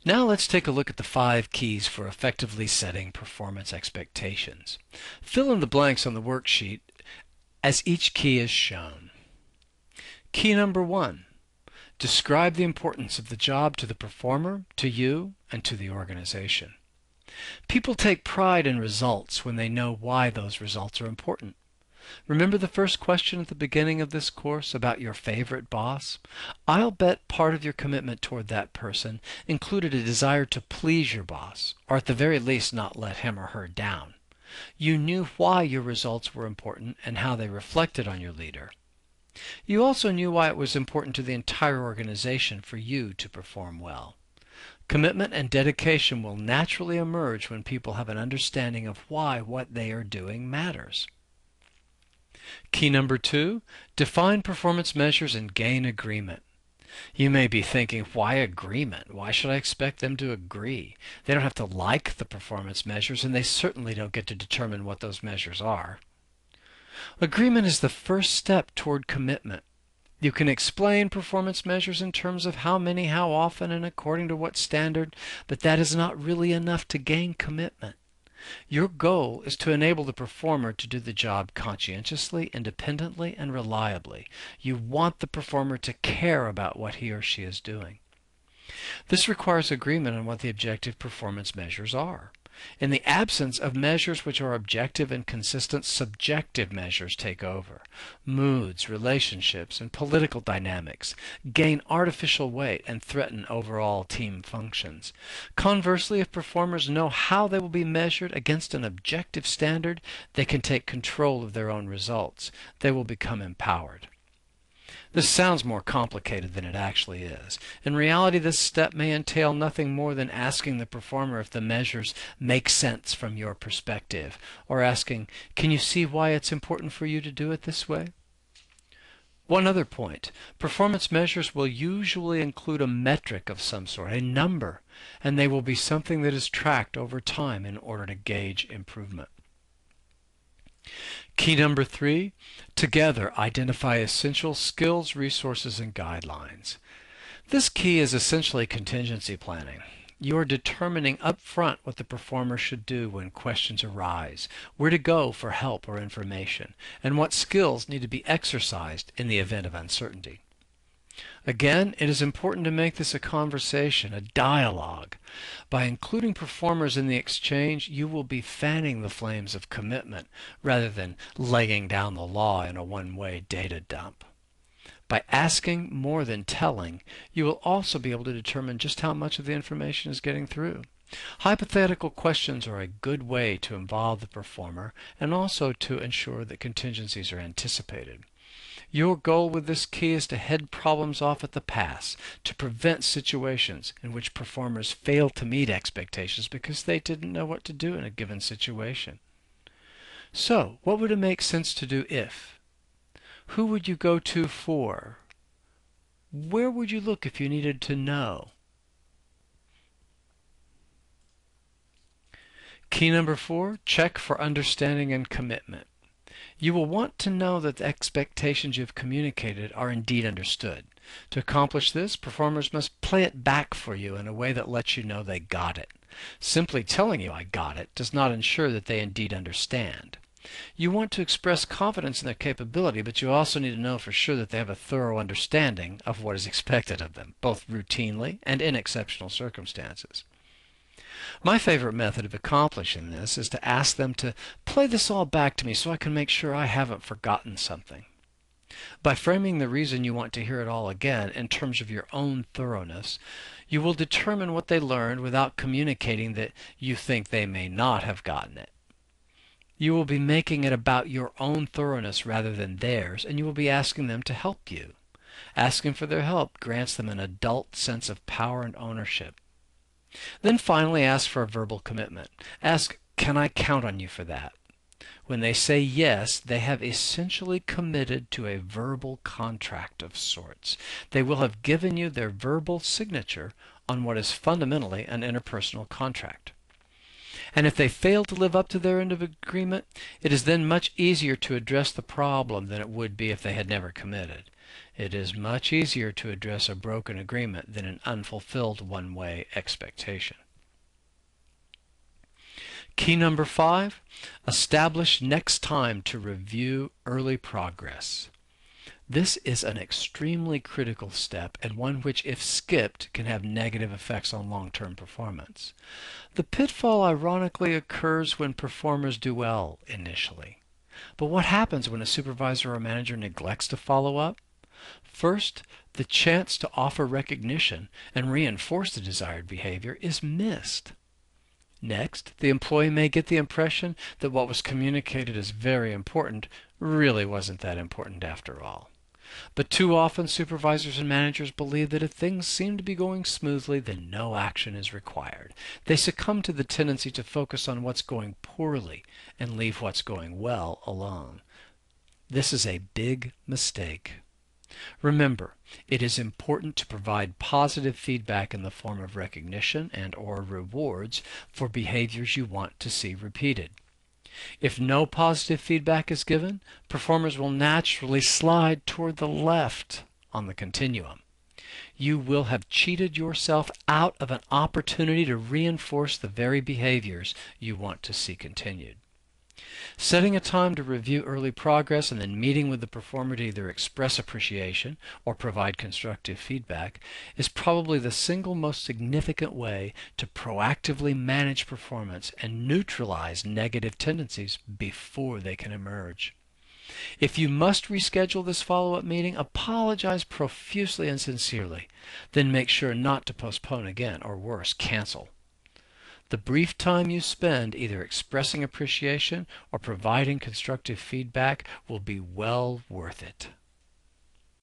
Now let's take a look at the 5 keys for effectively setting performance expectations. Fill in the blanks on the worksheet as each key is shown. Key number 1. Describe the importance of the job to the performer, to you, and to the organization. People take pride in results when they know why those results are important. Remember the first question at the beginning of this course about your favorite boss? I'll bet part of your commitment toward that person included a desire to please your boss, or at the very least not let him or her down. You knew why your results were important and how they reflected on your leader. You also knew why it was important to the entire organization for you to perform well. Commitment and dedication will naturally emerge when people have an understanding of why what they are doing matters. Key number 2, define performance measures and gain agreement. You may be thinking, why agreement? Why should I expect them to agree? They don't have to like the performance measures, and they certainly don't get to determine what those measures are. Agreement is the first step toward commitment. You can explain performance measures in terms of how many, how often, and according to what standard, but that is not really enough to gain commitment. Your goal is to enable the performer to do the job conscientiously, independently, and reliably. You want the performer to care about what he or she is doing. This requires agreement on what the objective performance measures are. In the absence of measures which are objective and consistent, subjective measures take over. Moods, relationships, and political dynamics gain artificial weight and threaten overall team functions. Conversely, if performers know how they will be measured against an objective standard, they can take control of their own results. They will become empowered. This sounds more complicated than it actually is. In reality, this step may entail nothing more than asking the performer if the measures make sense from your perspective, or asking, can you see why it's important for you to do it this way? One other point, performance measures will usually include a metric of some sort, a number, and they will be something that is tracked over time in order to gauge improvement. Key number 3, together identify essential skills, resources, and guidelines. This key is essentially contingency planning. You are determining up front what the performer should do when questions arise, where to go for help or information, and what skills need to be exercised in the event of uncertainty. Again, it is important to make this a conversation, a dialogue. By including performers in the exchange, you will be fanning the flames of commitment rather than laying down the law in a one-way data dump. By asking more than telling, you will also be able to determine just how much of the information is getting through. Hypothetical questions are a good way to involve the performer and also to ensure that contingencies are anticipated. Your goal with this key is to head problems off at the pass, to prevent situations in which performers fail to meet expectations because they didn't know what to do in a given situation. So, what would it make sense to do if? Who would you go to for? Where would you look if you needed to know? Key number 4, check for understanding and commitment. You will want to know that the expectations you have communicated are indeed understood. To accomplish this, performers must play it back for you in a way that lets you know they got it. Simply telling you I got it does not ensure that they indeed understand. You want to express confidence in their capability, but you also need to know for sure that they have a thorough understanding of what is expected of them, both routinely and in exceptional circumstances. My favorite method of accomplishing this is to ask them to play this all back to me so I can make sure I haven't forgotten something. By framing the reason you want to hear it all again in terms of your own thoroughness, you will determine what they learned without communicating that you think they may not have gotten it. You will be making it about your own thoroughness rather than theirs, and you will be asking them to help you. Asking for their help grants them an adult sense of power and ownership. Then finally ask for a verbal commitment. Ask, can I count on you for that? When they say yes, they have essentially committed to a verbal contract of sorts. They will have given you their verbal signature on what is fundamentally an interpersonal contract. And if they fail to live up to their end of agreement, it is then much easier to address the problem than it would be if they had never committed. It is much easier to address a broken agreement than an unfulfilled one-way expectation. Key number 5, establish next time to review early progress. This is an extremely critical step and one which, if skipped, can have negative effects on long-term performance. The pitfall ironically occurs when performers do well initially. But what happens when a supervisor or manager neglects to follow up? First, the chance to offer recognition and reinforce the desired behavior is missed. Next, the employee may get the impression that what was communicated as very important really wasn't that important after all. But too often supervisors and managers believe that if things seem to be going smoothly, then no action is required. They succumb to the tendency to focus on what's going poorly and leave what's going well alone. This is a big mistake. Remember, it is important to provide positive feedback in the form of recognition and/or rewards for behaviors you want to see repeated. If no positive feedback is given, performers will naturally slide toward the left on the continuum. You will have cheated yourself out of an opportunity to reinforce the very behaviors you want to see continued. Setting a time to review early progress and then meeting with the performer to either express appreciation or provide constructive feedback is probably the single most significant way to proactively manage performance and neutralize negative tendencies before they can emerge. If you must reschedule this follow-up meeting, apologize profusely and sincerely. Then make sure not to postpone again, or worse, cancel. The brief time you spend either expressing appreciation or providing constructive feedback will be well worth it.